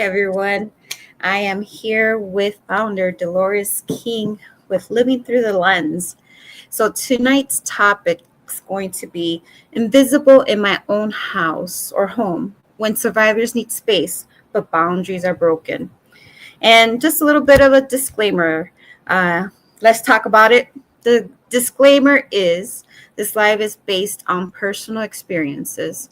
everyone. I am here with founder Delores King with Living Through the LenZ. So tonight's topic is going to be invisible in my own house or home when survivors need space but boundaries are broken. And just a little bit of a disclaimer. Uh, let's talk about it. The disclaimer is this live is based on personal experiences.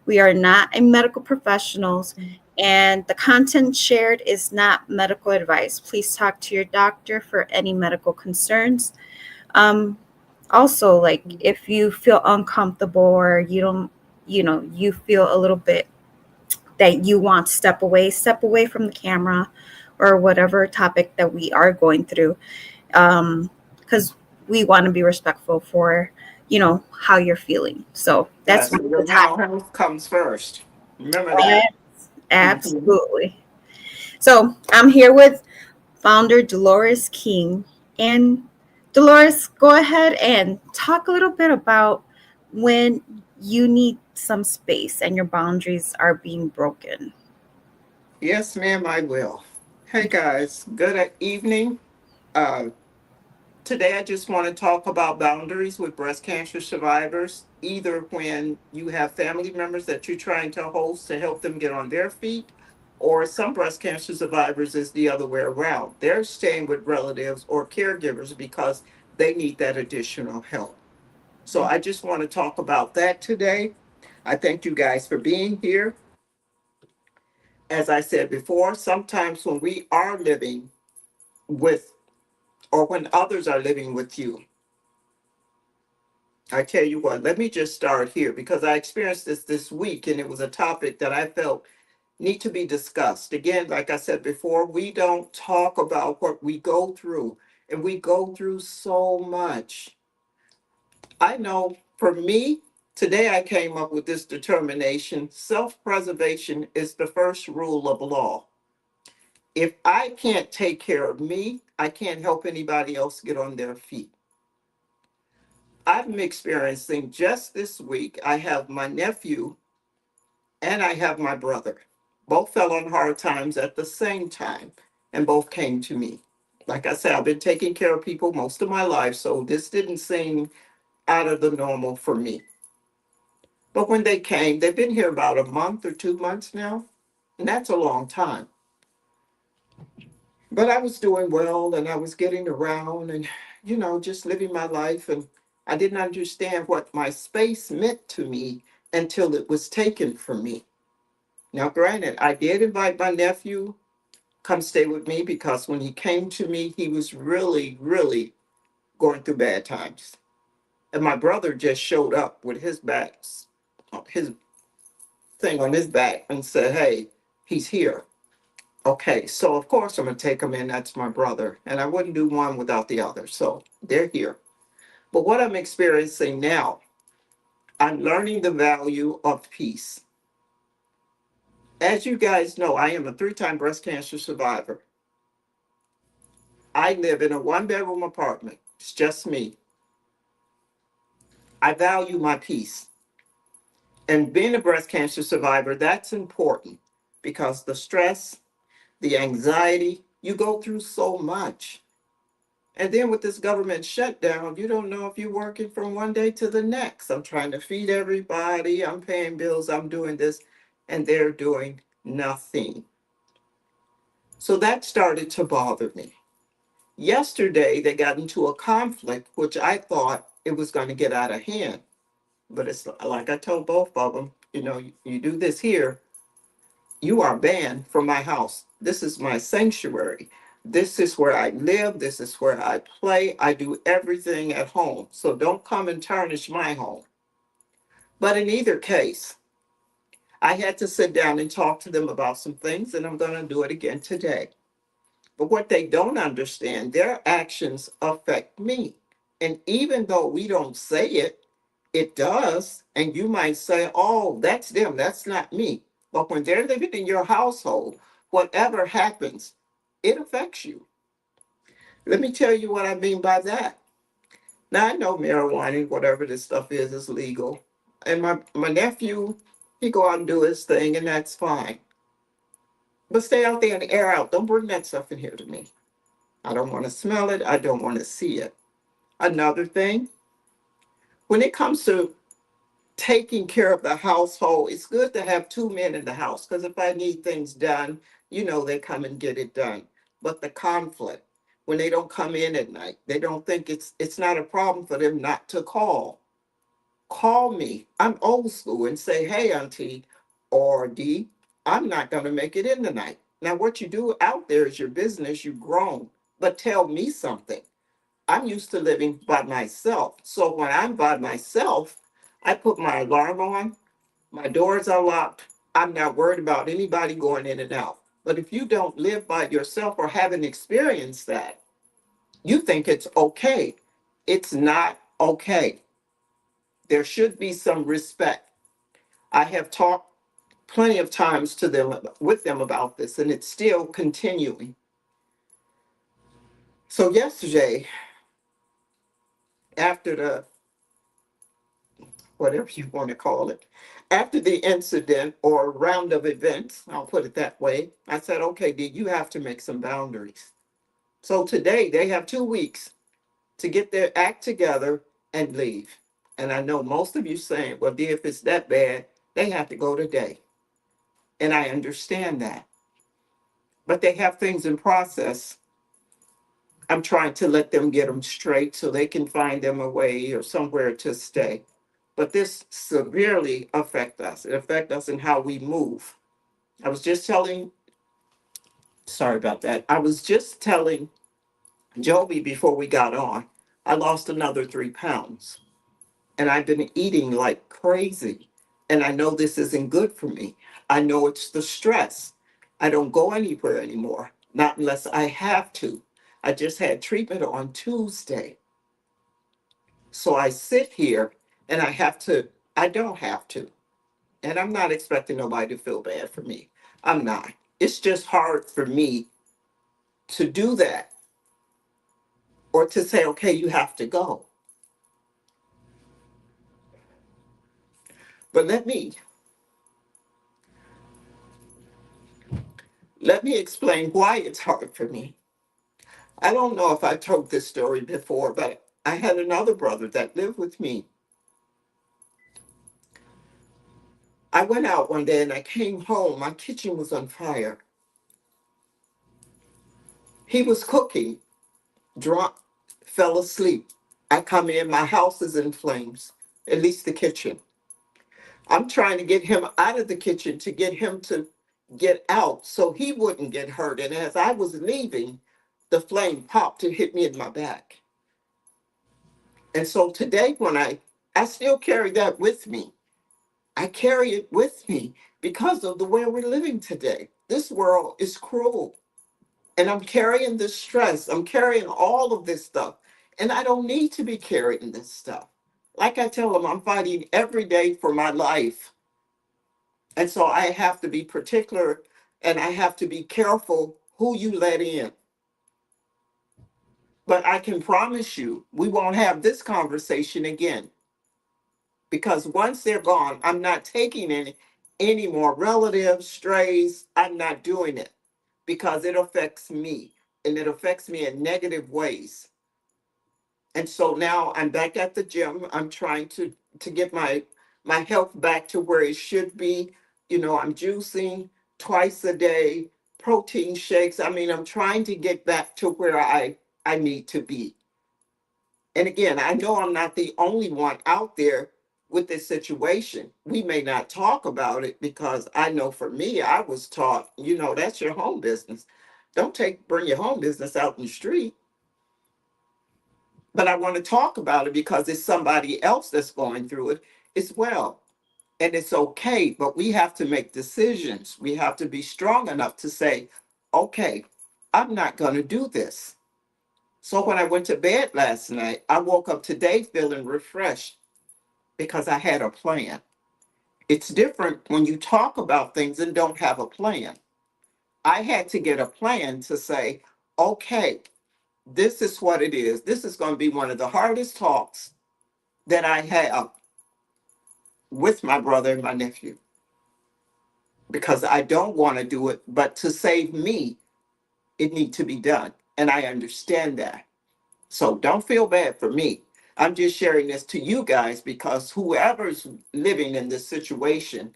We are not a medical professionals, and the content shared is not medical advice. Please talk to your doctor for any medical concerns. Um, Also, like if you feel uncomfortable or you don't, you feel a little bit that you want to step away from the camera or whatever topic that we are going through, because we want to be respectful for how you're feeling. So that's Yes, one of the your mental topics. health comes first. Remember that. Mhm. Absolutely. So I'm here with founder Delores King. And Delores, go ahead and talk a little bit about when you need some space and your boundaries are being broken. Yes, ma'am, I will. Hey, guys, good evening. Uh, Today, I just want to talk about boundaries with breast cancer survivors, either when you have family members that you're trying to host to help them get on their feet, or some breast cancer survivors is the other way around. They're staying with relatives or caregivers because they need that additional help. So I just want to talk about that today. I thank you guys for being here. As I said before, sometimes when we are living with, or when others are living with you, I tell you what, let me just start here because I experienced this week and it was a topic that I felt need to be discussed. Again, like I said before, we don't talk about what we go through, and we go through so much. I know for me, today I came up with this determination: self preservation is the first rule of law. If I can't take care of me, I can't help anybody else get on their feet. I'm experiencing just this week, I have my nephew and I have my brother. Both fell on hard times at the same time, and both came to me. Like I said, I've been taking care of people most of my life, so this didn't seem out of the normal for me. But when they came, they've been here about a month or 2 months now, and that's a long time. But I was doing well and I was getting around and, just living my life. And I didn't understand what my space meant to me until it was taken from me. Now, granted, I did invite my nephew come stay with me because when he came to me, he was really, really going through bad times. And my brother just showed up with his thing on his back and said, "Hey, he's here." Okay, so of course I'm gonna take him in. That's my brother, and I wouldn't do one without the other. So they're here. But what I'm experiencing now, I'm learning the value of peace. As you guys know, I am a three-time breast cancer survivor. I live in a one-bedroom apartment. It's just me. I value my peace. And being a breast cancer survivor, that's important because the stress, the anxiety, you go through so much. And then with this government shutdown, you don't know if you're working from one day to the next. I'm trying to feed everybody, I'm paying bills, I'm doing this, and they're doing nothing. So that started to bother me. Yesterday, they got into a conflict, which I thought it was going to get out of hand. But it's like I told both of them, you do this here, you are banned from my house. This is my sanctuary. This is where I live. This is where I play. I do everything at home. So don't come and tarnish my home. But in either case, I had to sit down and talk to them about some things, and I'm going to do it again today. But what they don't understand, their actions affect me. And even though we don't say it, it does. And you might say, oh, that's them, that's not me. But when they're living in your household, whatever happens, it affects you. Let me tell you what I mean by that. Now, I know marijuana, whatever this stuff is legal. And my nephew, he go out and do his thing, and that's fine. But stay out there and air out. Don't bring that stuff in here to me. I don't want to smell it. I don't want to see it. Another thing, when it comes to taking care of the household, it's good to have two men in the house because if I need things done, they come and get it done. But the conflict, when they don't come in at night, they don't think it's not a problem for them not to call. Call me. I'm old school and say, hey, Auntie or D, I'm not going to make it in tonight. Now, what you do out there is your business. You've grown, but tell me something. I'm used to living by myself. So when I'm by myself, I put my alarm on, my doors are locked. I'm not worried about anybody going in and out. But if you don't live by yourself or haven't experienced that, you think it's okay. It's not okay. There should be some respect. I have talked plenty of times to them with them about this, and it's still continuing. So yesterday, after the whatever you want to call it, after the incident or round of events, I'll put it that way, I said, okay, D, you have to make some boundaries. So today they have 2 weeks to get their act together and leave. And I know most of you saying, well, D, if it's that bad, they have to go today. And I understand that. But they have things in process. I'm trying to let them get them straight so they can find them a way or somewhere to stay. But this severely affect us. It affects us in how we move. I was just telling, sorry about that. I was just telling Joby before we got on, I lost another 3 pounds. And I've been eating like crazy. And I know this isn't good for me. I know it's the stress. I don't go anywhere anymore, not unless I have to. I just had treatment on Tuesday. So I sit here and I don't have to. And I'm not expecting nobody to feel bad for me. I'm not. It's just hard for me to do that or to say, okay, you have to go. But let me explain why it's hard for me. I don't know if I told this story before, but I had another brother that lived with me. I went out one day and I came home. My kitchen was on fire. He was cooking, drunk, fell asleep. I come in, my house is in flames, at least the kitchen. I'm trying to get him out of the kitchen to get him to get out so he wouldn't get hurt. And as I was leaving, the flame popped and hit me in my back. And so today, I still carry that with me. I carry it with me because of the way we're living today. This world is cruel. And I'm carrying this stress. I'm carrying all of this stuff. And I don't need to be carrying this stuff. Like I tell them, I'm fighting every day for my life. And so I have to be particular and I have to be careful who you let in. But I can promise you, we won't have this conversation again. Because once they're gone, I'm not taking any more relatives, strays. I'm not doing it because it affects me and it affects me in negative ways. And so now I'm back at the gym. I'm trying to get my health back to where it should be. I'm juicing twice a day, protein shakes. I mean, I'm trying to get back to where I need to be. And again, I know I'm not the only one out there with this situation. We may not talk about it because I know for me, I was taught, that's your home business. Don't bring your home business out in the street. But I want to talk about it because it's somebody else that's going through it as well. And it's okay, but we have to make decisions. We have to be strong enough to say, okay, I'm not going to do this. So when I went to bed last night, I woke up today feeling refreshed because I had a plan. It's different when you talk about things and don't have a plan. I had to get a plan to say, okay, this is what it is. This is going to be one of the hardest talks that I have with my brother and my nephew. because I don't want to do it, but to save me, it needs to be done. And I understand that. So don't feel bad for me. I'm just sharing this to you guys because whoever's living in this situation,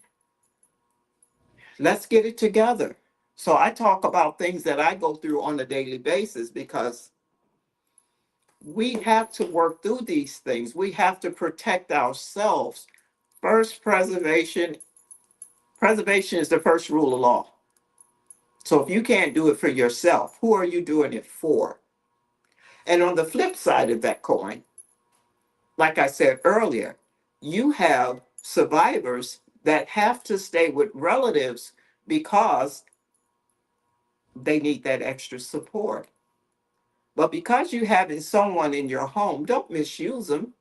let's get it together. So I talk about things that I go through on a daily basis because we have to work through these things. We have to protect ourselves. First, preservation. Preservation is the first rule of law. So if you can't do it for yourself, who are you doing it for? And on the flip side of that coin, like I said earlier, you have survivors that have to stay with relatives because they need that extra support. But because you having someone in your home, don't misuse them.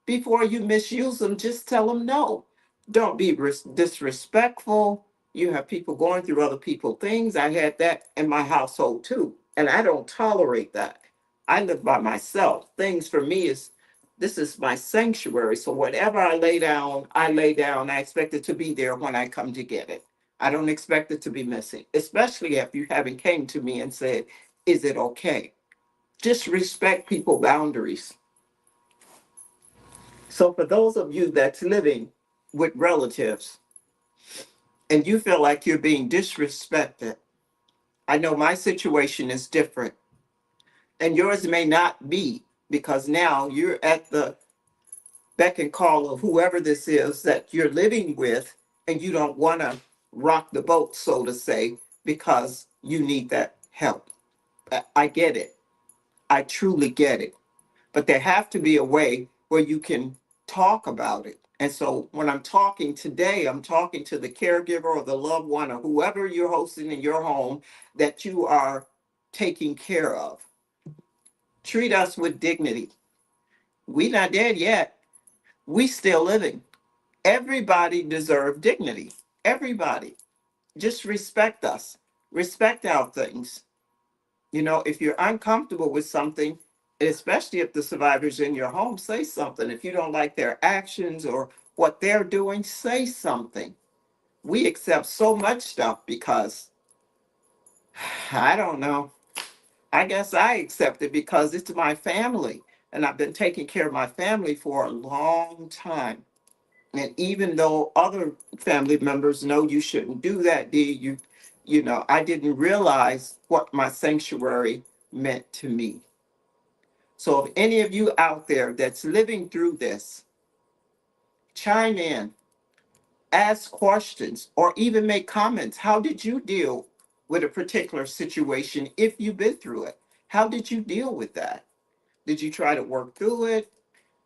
Before you misuse them, just tell them no. Don't be disrespectful. You have people going through other people's things. I had that in my household too, and I don't tolerate that. I live by myself. Things for me is this is my sanctuary. So whatever I lay down, I lay down. I expect it to be there when I come to get it. I don't expect it to be missing, especially if you haven't came to me and said, "Is it okay?" Just respect people boundaries. So for those of you that's living with relatives and you feel like you're being disrespected, I know my situation is different and yours may not be because now you're at the beck and call of whoever this is that you're living with and you don't want to rock the boat, so to say, because you need that help. I get it. I truly get it. But there have to be a way where you can talk about it. And so when I'm talking today, I'm talking to the caregiver or the loved one or whoever you're hosting in your home that you are taking care of. Treat us with dignity. We not dead yet. We still living. Everybody deserves dignity. Everybody. Just respect us. Respect our things. You know, if you're uncomfortable with something, especially if the survivor's in your home, say something. If you don't like their actions or what they're doing, say something. We accept so much stuff because I don't know. I guess I accept it because it's my family and I've been taking care of my family for a long time. And even though other family members know you shouldn't do that, you know, I didn't realize what my sanctuary meant to me. So if any of you out there that's living through this, chime in, ask questions, or even make comments. How did you deal with a particular situation if you've been through it? How did you deal with that? Did you try to work through it?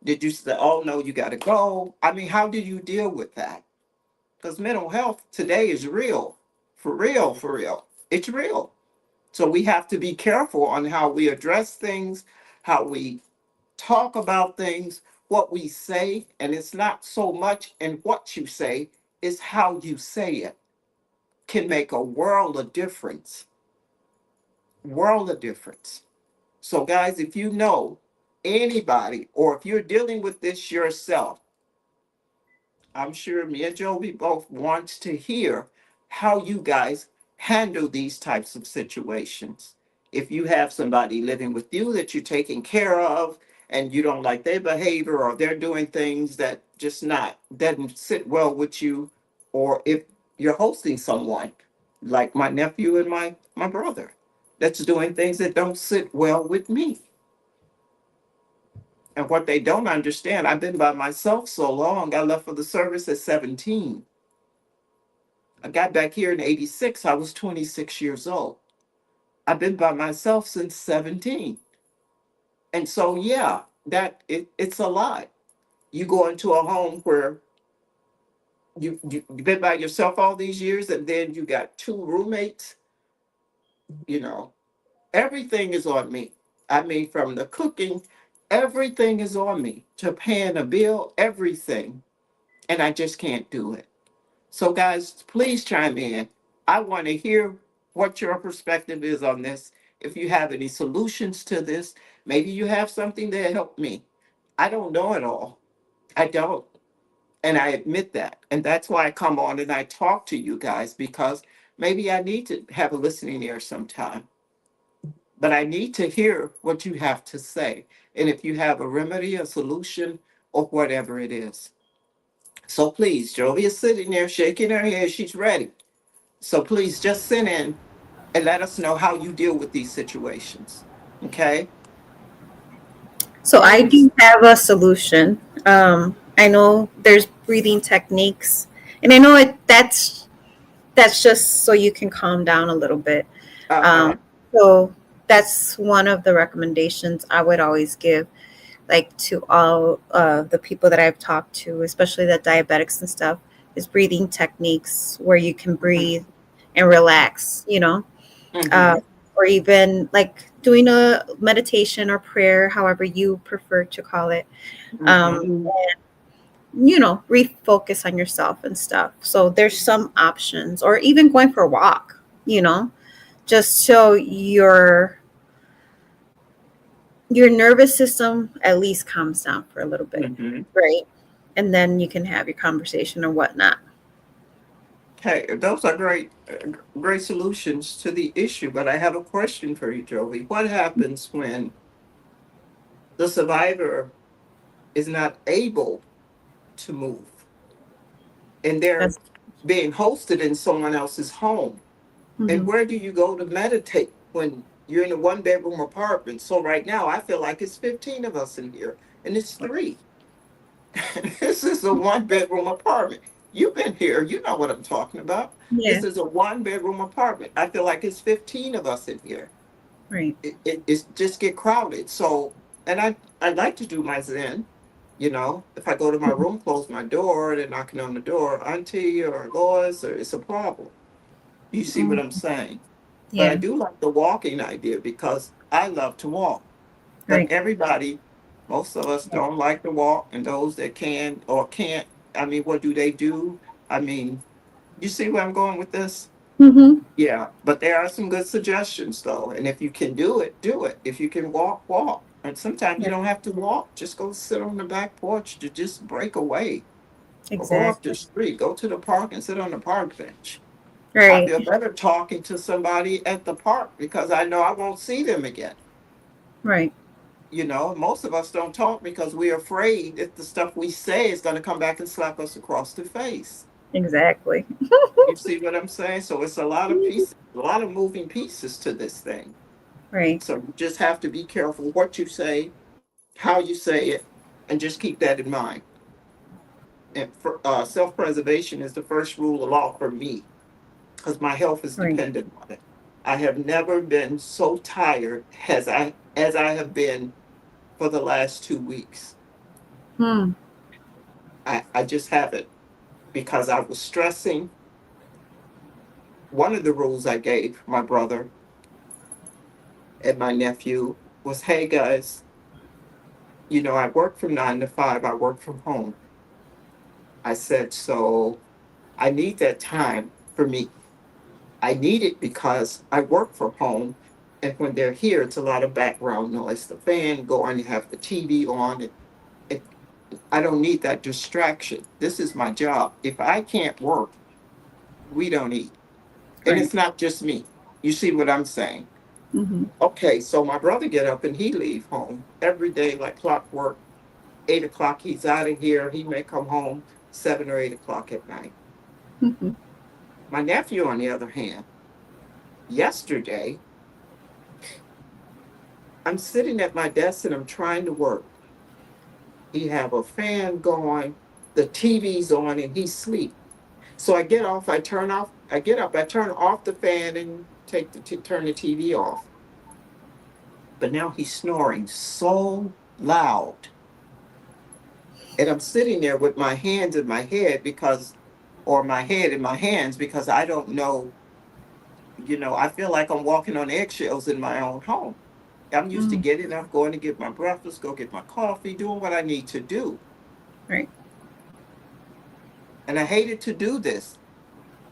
Did you say, oh no, you got to go? I mean, how did you deal with that? Because mental health today is real, for real, for real. It's real. So we have to be careful on how we address things, how we talk about things, what we say, and it's not so much in what you say, it's how you say it can make a world of difference. World of difference. So, guys, if you know anybody or if you're dealing with this yourself, I'm sure me and Joby both wants to hear how you guys handle these types of situations. If you have somebody living with you that you're taking care of and you don't like their behavior or they're doing things that just not doesn't sit well with you, or if you're hosting someone like my nephew and my brother that's doing things that don't sit well with me. And what they don't understand, I've been by myself so long. I left for the service at 17. I got back here in 86. I was 26 years old. I've been by myself since 17. And so, yeah, it's a lot. You go into a home where you've been by yourself all these years, and then you got two roommates, you know, everything is on me. I mean, from the cooking, everything is on me to paying a bill, everything. And I just can't do it. So, guys, please chime in. I want to hear what your perspective is on this. If you have any solutions to this, maybe you have something that helped me. I don't know it all. I don't. And I admit that. And that's why I come on and I talk to you guys, because maybe I need to have a listening ear sometime. But I need to hear what you have to say. And if you have a remedy, a solution, or whatever it is. So please, Jovi is sitting there shaking her head. She's ready. So please just send in and let us know how you deal with these situations. Okay? So I Always. do have a solution. I know there's breathing techniques, and I know that's just so you can calm down a little bit. Um, Uh-huh. so that's one of the recommendations I would always give, like to all the people that I've talked to, especially the diabetics and stuff, is breathing techniques where you can breathe and relax. Uh, Mm-hmm. or even like doing a meditation or prayer, however you prefer to call it. Mm-hmm. Um, refocus on yourself and stuff. So there's some options, or even going for a walk, just so your nervous system at least calms down for a little bit, Mm-hmm. right? And then you can have your conversation or whatnot. Okay, those are great solutions to the issue. But I have a question for you, Jovi. What happens when the survivor is not able to move and they're That's being hosted in someone else's home? And mhm, where do you go to meditate when you're in a one-bedroom apartment? So right now, I feel like it's 15 of us in here, and it's three. This is a one-bedroom apartment. You've been here, you know what I'm talking about. yeah, This is a one-bedroom apartment. I feel like it's 15 of us in here. right. It's just get crowded. So, and I like to do my Zen. If I go to my room, close my door, they're knocking on the door, Auntie or Lois, or it's a problem. You see what Mm, I'm saying? But I yeah, do like the walking idea because I love to walk. But right. everybody, most of us don't like to walk, and those that can or can't, I mean, what do they do? I mean, you see where I'm going with this? Mm-hmm. Yeah, but there are some good suggestions though. And if you can do it, do it. If you can walk, walk. And sometimes you Right. don't have to walk. Just go sit on the back porch to just break away. Or go up the Exactly. street, go to the park and sit on the park bench. I Right. feel better talking to somebody at the park because I know I won't see them again. Right. Most of us don't talk because we're afraid that the stuff we say is going to come back and slap us across the face. Exactly. You see what I'm saying? So it's a lot of pieces, a lot of moving pieces to this thing. Right. So you just have to be careful what you say, how you say it, and just keep that in mind. And self preservation is the first rule of law for me because my health is Right. dependent on it. I have never been so tired as I have been for the last 2 weeks. Hmm. I just haven't because I was stressing. One of the rules I gave my brother and my nephew was, hey guys, I work from 9 to 5, I work from home. I said, so I need that time for me. I need it because I work from home. And when they're here, it's a lot of background noise. The fan going, you have the TV on. It, I don't need that distraction. This is my job. If I can't work, we don't eat. And Right. it's not just me. You see what I'm saying? Mm-hmm. Okay, so my brother get up and he leave home every day like clockwork. 8 o'clock, he's out of here. He may come home 7 or 8 o'clock at night. Mm-hmm. My nephew, on the other hand, yesterday, I'm sitting at my desk and I'm trying to work. He have a fan going, the TV's on, and he's asleep. So I get off, I get up, I turn off the fan and turn the TV off. But now he's snoring so loud. And I'm sitting there with my hands in my head or my head in my hands because I don't know, I feel like I'm walking on eggshells in my own home. I'm used to Mm. getting up, going to get my breakfast, go get my coffee, doing what I need to do. Right. And I hated to do this.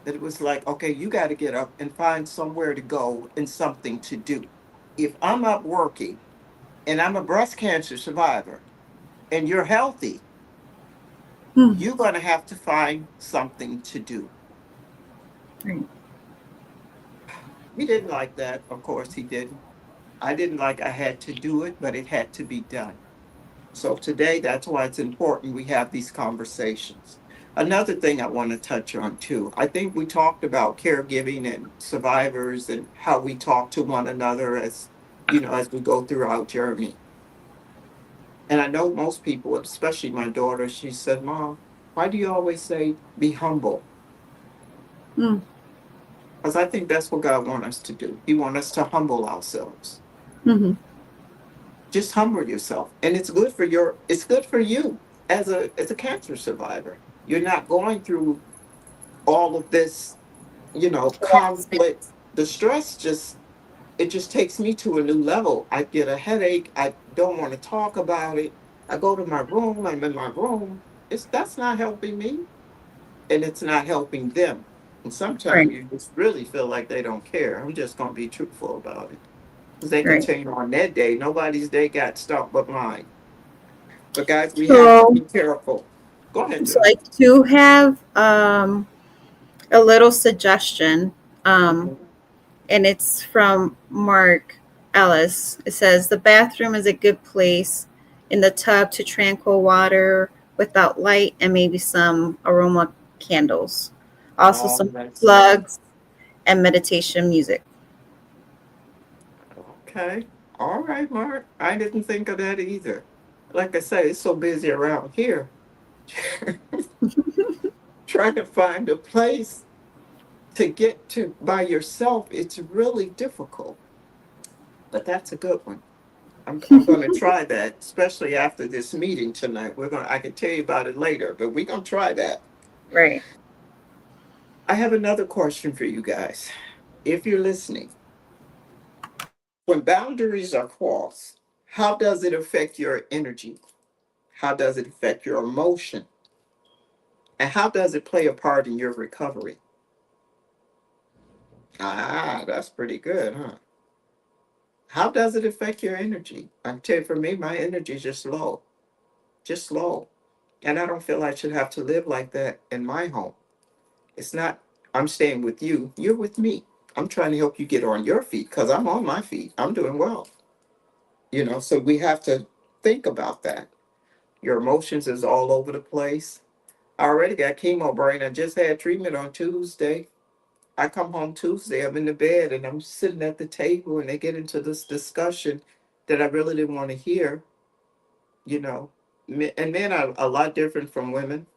That it was like, okay, you got to get up and find somewhere to go and something to do. If I'm up working and I'm a breast cancer survivor and you're healthy, Hmm. You're going to have to find something to do. Right. He didn't like that. Of course, he didn't. I didn't like I had to do it, but it had to be done. So today, that's why it's important we have these conversations. Another thing I want to touch on too, I think we talked about caregiving and survivors and how we talk to one another as, as we go through our journey. And I know most people, especially my daughter, she said, Mom, why do you always say be humble? Hmm. Because I think that's what God wants us to do. He wants us to humble ourselves. Hmm. Just humble yourself. And it's good for you as a cancer survivor. You're not going through all of this, conflict. The stress just takes me to a new level. I get a headache. I don't want to talk about it. I go to my room. I'm in my room. That's not helping me, and it's not helping them. And sometimes Right. you just really feel like they don't care. I'm just gonna be truthful about it. Because they can Right. tell you on that day, nobody's day got stopped but mine. But guys, we have to So, be careful. Go ahead, so Joe. I do have a little suggestion. Um, Mhm. and it's from Mark Ellis. It says the bathroom is a good place in the tub to tranquil water without light and maybe some aroma candles. Also, Oh, some that's plugs nice. and meditation music. Okay. All right, Mark. I didn't think of that either. Like I say, it's so busy around here. Trying to find a place to get to by yourself, it's really difficult. But that's a good one. I'm going to try that, especially after this meeting tonight. I can tell you about it later, but we're going to try that. Right. I have another question for you guys. If you're listening, when boundaries are crossed, how does it affect your energy? How does it affect your emotion? And how does it play a part in your recovery? Ah, that's pretty good, huh? How does it affect your energy? I tell you, for me, my energy is just low. And I don't feel I should have to live like that in my home. It's not, I'm staying with you, you're with me. I'm trying to help you get on your feet because I'm on my feet. I'm doing well. So we have to think about that. Your emotions is all over the place. I already got chemo brain. I just had treatment on Tuesday. I come home Tuesday, I'm in the bed and I'm sitting at the table and they get into this discussion that I really didn't want to hear, you know. And men are a lot different from women.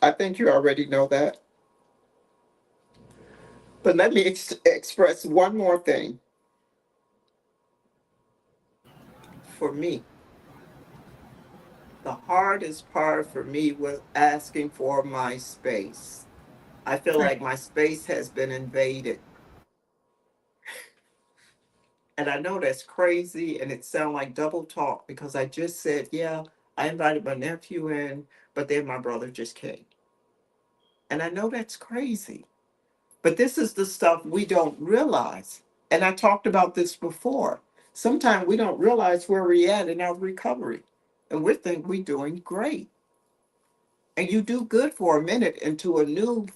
I think you already know that. But let me express one more thing. For me, the hardest part for me was asking for my space. I feel Right. like my space has been invaded. And I know that's crazy and it sounds like double talk because I just said, yeah, I invited my nephew in, but then my brother just came. And I know that's crazy. But this is the stuff we don't realize. And I talked about this before. Sometimes we don't realize where we're at in our recovery. And we think we're doing great. And you do good for a minute until a new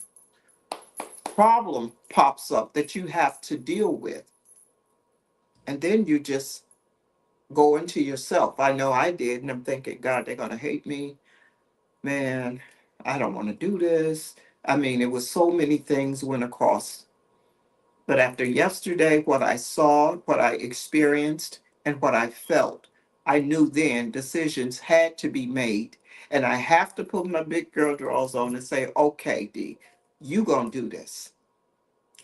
problem pops up that you have to deal with. And then you just go into yourself. I know I did. And I'm thinking, God, they're going to hate me. Man, I don't want to do this. I mean, it was so many things went across. But after yesterday, what I saw, what I experienced, and what I felt, I knew then decisions had to be made. And I have to put my big girl drawers on and say, okay, D, you gonna do this.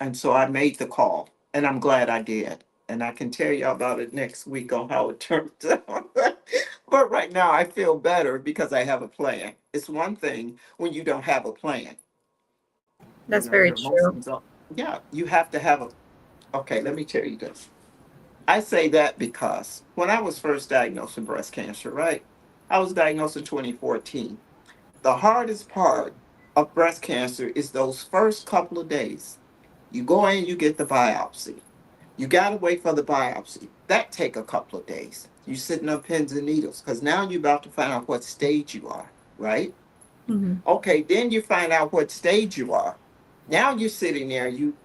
And so I made the call, and I'm glad I did. And I can tell you about it next week on how it turned out. But right now, I feel better because I have a plan. It's one thing when you don't have a plan. That's very Your true. emotions are, yeah, you have to have a, okay, let me tell you this. I say that because when I was first diagnosed with breast cancer, right? I was diagnosed in 2014. The hardest part of breast cancer is those first couple of days. You go in, you get the biopsy. You gotta wait for the biopsy. That take a couple of days. You sitting on pins and needles because now you're about to find out what stage you are, right? Mhm. Okay, then you find out what stage you are. Now you're sitting there, you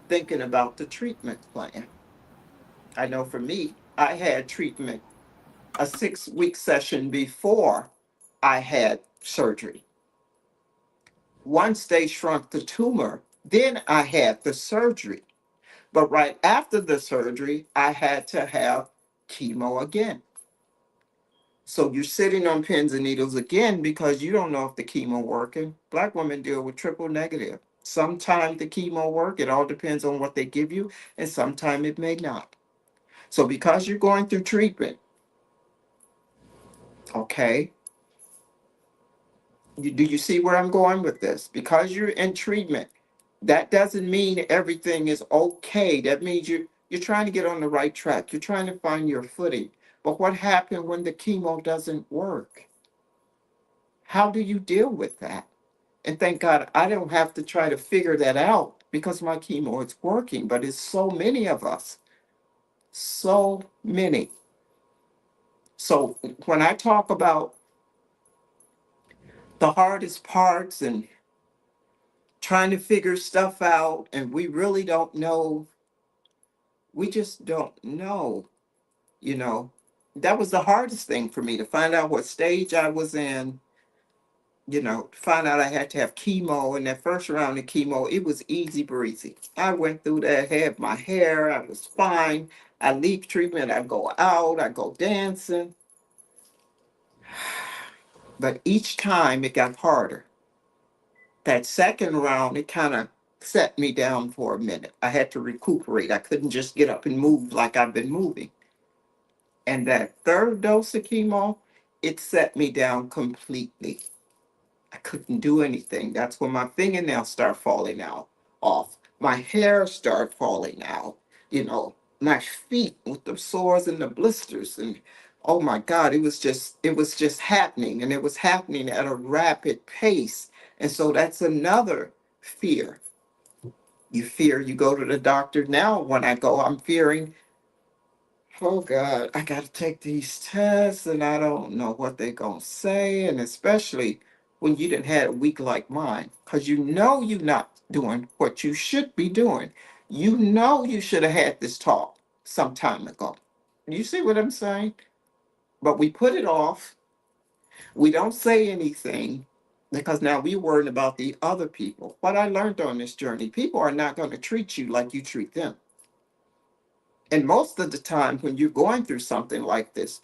thinking about the treatment plan. I know for me, I had treatment a 6 week session before I had surgery. Once they shrunk the tumor, then I had the surgery. But right after the surgery, I had to have chemo again. So you're sitting on pins and needles again because you don't know if the chemo working. Black women deal with triple negative. Sometimes the chemo work, it all depends on what they give you, and sometimes it may not. So because you're going through treatment, okay, do you see where I'm going with this? Because you're in treatment, that doesn't mean everything is okay. That means you're trying to get on the right track. You're trying to find your footing. But what happened when the chemo doesn't work? How do you deal with that? And thank God I don't have to try to figure that out because my chemo is working. But it's so many of us, so many. So when I talk about the hardest parts and trying to figure stuff out, and we really don't know, we just don't know, you know. That was the hardest thing for me to find out what stage I was in, find out I had to have chemo. And that first round of chemo, it was easy breezy. I went through that, had my hair, I was fine. I leave treatment, I go out, I go dancing. But each time it got harder. That second round, it kind of set me down for a minute. I had to recuperate. I couldn't just get up and move like I've been moving. And that third dose of chemo, it set me down completely. I couldn't do anything. That's when my fingernails start falling out off. My hair start falling out. My feet with the sores and the blisters, and oh my God, it was just happening, and it was happening at a rapid pace. And so that's another fear. You fear, you go to the doctor. Now when I go, I'm fearing, oh God, I got to take these tests and I don't know what they're going to say. And especially when you didn't have a week like mine, because you know you're not doing what you should be doing. You know you should have had this talk some time ago. You see what I'm saying? But we put it off. We don't say anything because now we're worried about the other people. What I learned on this journey, people are not going to treat you like you treat them. And most of the time, when you're going through something like this,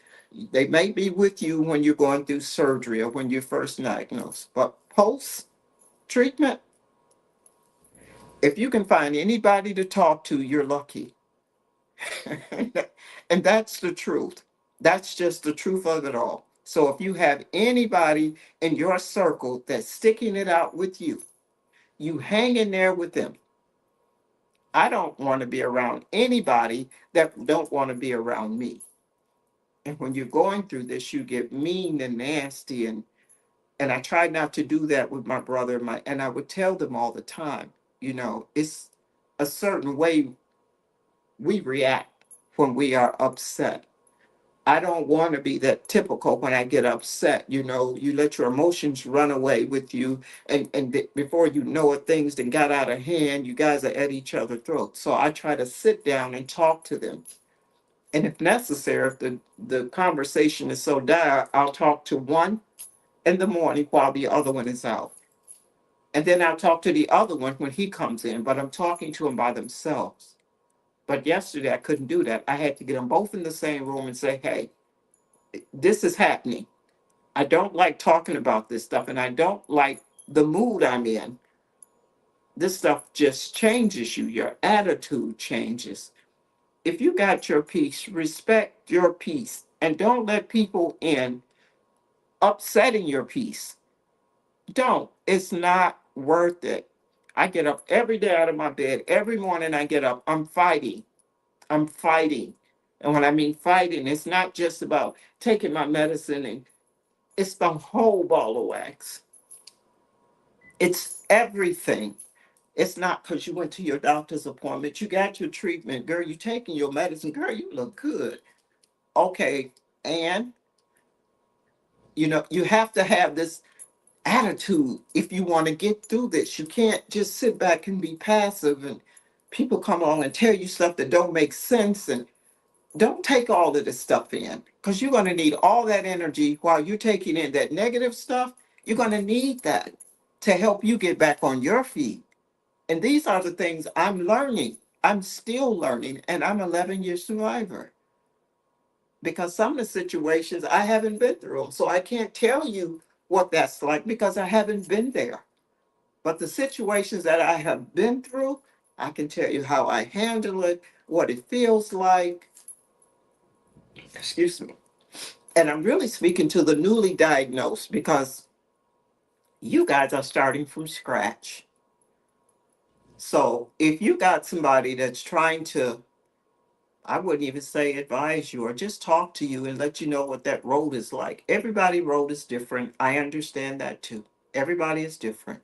they may be with you when you're going through surgery or when you're first diagnosed. But post treatment, if you can find anybody to talk to, you're lucky. And that's the truth. That's just the truth of it all. So if you have anybody in your circle that's sticking it out with you, you hang in there with them. I don't want to be around anybody that don't want to be around me. And when you're going through this, you get mean and nasty, and I tried not to do that with my brother and I would tell them all the time, it's a certain way we react when we are upset. I don't want to be that typical when I get upset. You let your emotions run away with you, and before you know it, things that got out of hand, you guys are at each other's throats. So I try to sit down and talk to them. And if necessary, if the conversation is so dire, I'll talk to one in the morning while the other one is out. And then I'll talk to the other one when he comes in, but I'm talking to them by themselves. But yesterday I couldn't do that. I had to get them both in the same room and say, hey, this is happening. I don't like talking about this stuff, and I don't like the mood I'm in. This stuff just changes you. Your attitude changes. If you got your peace, respect your peace and don't let people in upsetting your peace. Don't. It's not worth it. I get up every day out of my bed. Every morning I get up. I'm fighting. I'm fighting. And when I mean fighting, it's not just about taking my medicine, and it's the whole ball of wax. It's everything. It's not because you went to your doctor's appointment, you got your treatment, girl, you taking your medicine, girl, you look good. Okay, and you have to have this. attitude if you want to get through this. You can't just sit back and be passive and people come along and tell you stuff that don't make sense, and don't take all of this stuff in because you're going to need all that energy while you're taking in that negative stuff. You're going to need that to help you get back on your feet. And these are the things I'm learning. I'm still learning, and I'm 11-year survivor because some of the situations I haven't been through them. So I can't tell you what that's like because I haven't been there. But the situations that I have been through, I can tell you how I handle it, what it feels like. Excuse me. And I'm really speaking to the newly diagnosed because you guys are starting from scratch. So if you got somebody that's trying to, I wouldn't even say advise you or just talk to you and let you know what that road is like. Everybody's road is different. I understand that too. Everybody is different.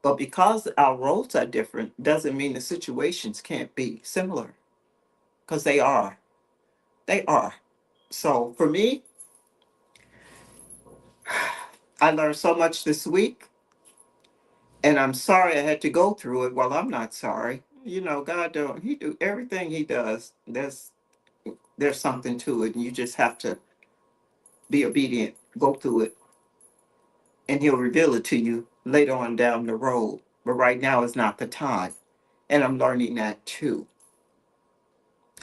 But because our roads are different, doesn't mean the situations can't be similar because they are. They are. So for me, I learned so much this week. And I'm sorry I had to go through it. Well, I'm not sorry. You know, God don't, he do everything he does. There's something to it, and you just have to be obedient, go through it, and he'll reveal it to you later on down the road. But right now is not the time. And I'm learning that too.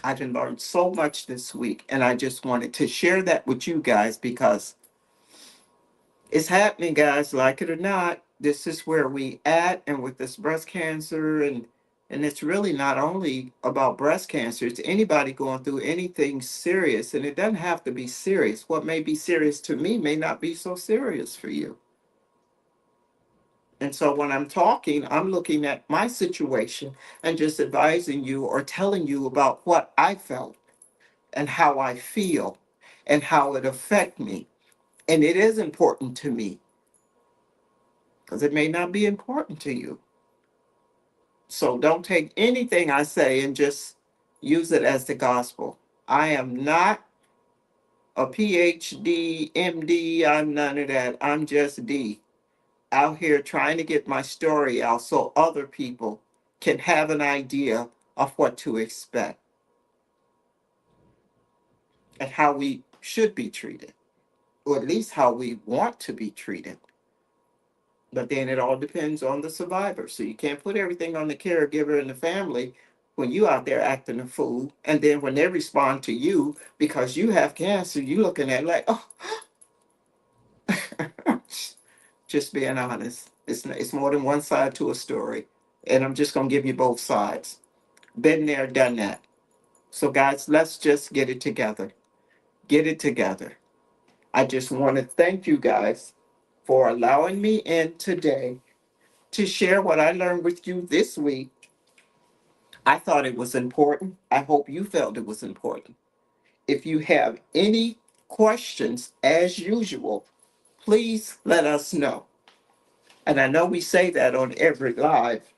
I done learned so much this week, and I just wanted to share that with you guys because it's happening, guys, like it or not. This is where we at, and with this breast cancer, and it's really not only about breast cancer. It's anybody going through anything serious, and it doesn't have to be serious. What may be serious to me may not be so serious for you. And so when I'm talking, I'm looking at my situation and just advising you or telling you about what I felt and how I feel and how it affect me. And it is important to me because it may not be important to you. So don't take anything I say and just use it as the gospel. I am not a PhD, MD, I'm none of that. I'm just D, out here trying to get my story out so other people can have an idea of what to expect and how we should be treated, or at least how we want to be treated. But then it all depends on the survivor. So you can't put everything on the caregiver and the family when you out there acting a fool. And then when they respond to you because you have cancer, you looking at it like, oh, just being honest. It's more than one side to a story. And I'm just gonna give you both sides. Been there, done that. So guys, let's just get it together. Get it together. I just want to thank you guys for allowing me in today to share what I learned with you this week. I thought it was important. I hope you felt it was important. If you have any questions, as usual, please let us know. And I know we say that on every live.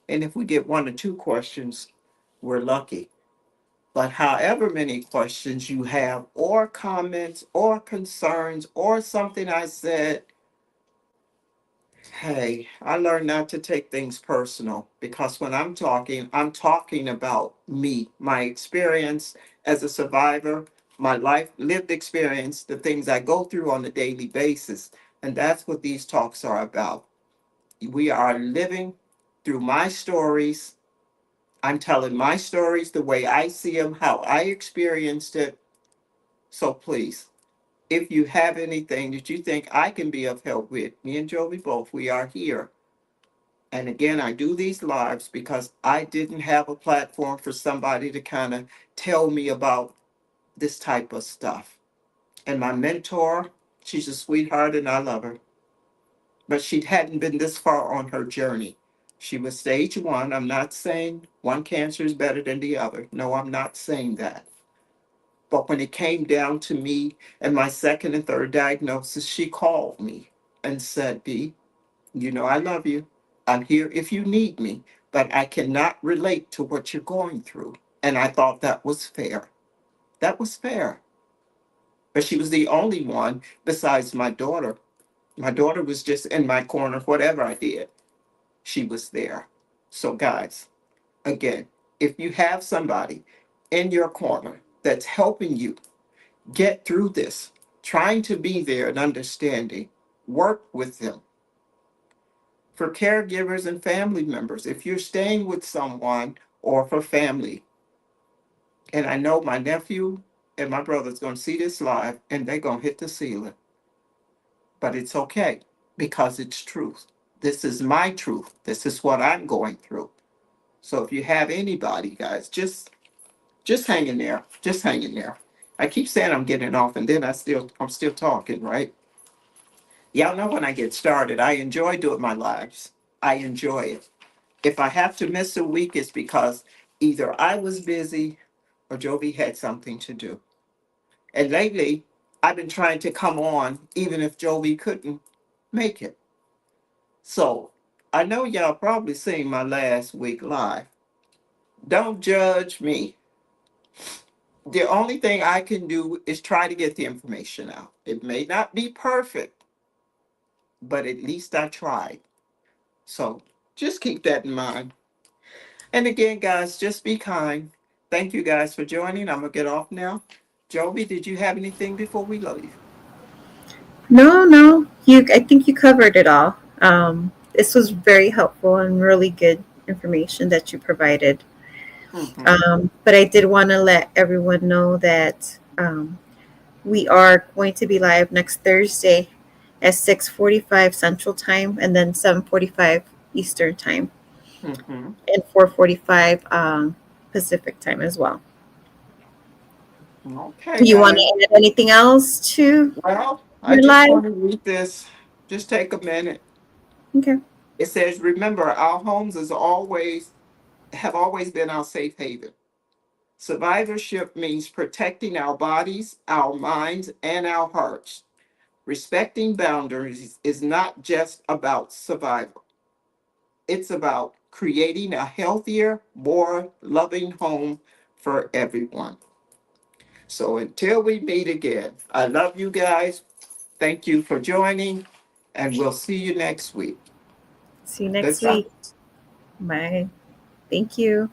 And if we get one or two questions, we're lucky. But however many questions you have, or comments, or concerns, or something I said, hey, I learned not to take things personal because when I'm talking about me, my experience as a survivor, my life lived experience, the things I go through on a daily basis. And that's what these talks are about. We are living through my stories. I'm telling my stories the way I see them, how I experienced it. So please, if you have anything that you think I can be of help with, me and Joey both, we are here. And again, I do these lives because I didn't have a platform for somebody to kind of tell me about this type of stuff. And my mentor, she's a sweetheart and I love her, but she hadn't been this far on her journey. She was stage one. I'm not saying one cancer is better than the other. No, I'm not saying that. But when it came down to me and my second and third diagnosis, she called me and said, B, you know, I love you. I'm here if you need me, but I cannot relate to what you're going through. And I thought that was fair. That was fair. But she was the only one besides my daughter My daughter was just in my corner. Whatever I did, she was there. So, guys, again, if you have somebody in your corner that's helping you get through this, trying to be there and understanding, work with them. For caregivers and family members, if you're staying with someone or for family, and I know my nephew and my brother's going to see this live and they're going to hit the ceiling, but it's okay because it's truth. This is my truth. This is what I'm going through. So if you have anybody, guys, just hang in there. Just hang in there. I keep saying I'm getting off, and then I'm still talking, right? Y'all know when I get started, I enjoy doing my lives. I enjoy it. If I have to miss a week, it's because either I was busy or Jovi had something to do. And lately, I've been trying to come on even if Jovi couldn't make it. So I know y'all probably seen my last week live. Don't judge me. The only thing I can do is try to get the information out. It may not be perfect, but at least I tried. So just keep that in mind. And again, guys, just be kind. Thank you guys for joining. I'm going to get off now. Jovi, did you have anything before we leave? No, no, I think you covered it all. This was very helpful and really good information that you provided. Mm-hmm. But I did want to let everyone know that we are going to be live next Thursday at 6:45 Central Time and then 7:45 Eastern Time Mm-hmm. and 4:45 Pacific Time as well. Okay, Do you want guys. to add anything else to Well, I your just live? want to read this. Just take a minute. Okay. It says, remember, our homes have always been our safe haven. Survivorship means protecting our bodies, our minds, and our hearts. Respecting boundaries is not just about survival, it's about creating a healthier, more loving home for everyone. So until we meet again, I love you guys. Thank you for joining, and we'll see you next week. See you next Let's week. Bye. Thank you.